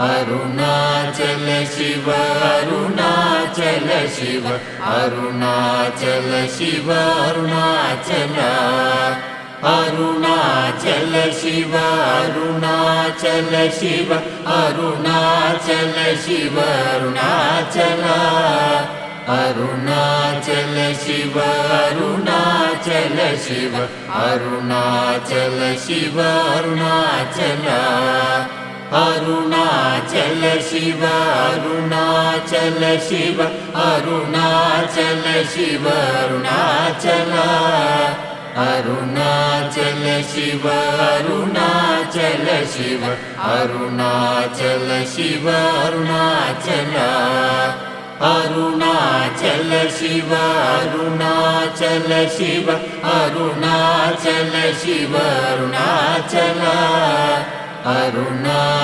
Arunachal Shiva Arunachal Shiva Arunachal Shiva Arunachal Arunachal Shiva Arunachal Shiva Arunachal Shiva Arunachal Arunachal Shiva Arunachal Shiva Arunachal Shiva Arunachal Arunachal Shiva Arunachal Shiva Arunachal Shiva Arunachal Arunachal Shiva Arunachal Shiva Arunachal Shiva Arunachal Arunachal Shiva Arunachal Shiva Arunachal Shiva Arunachal Arunachal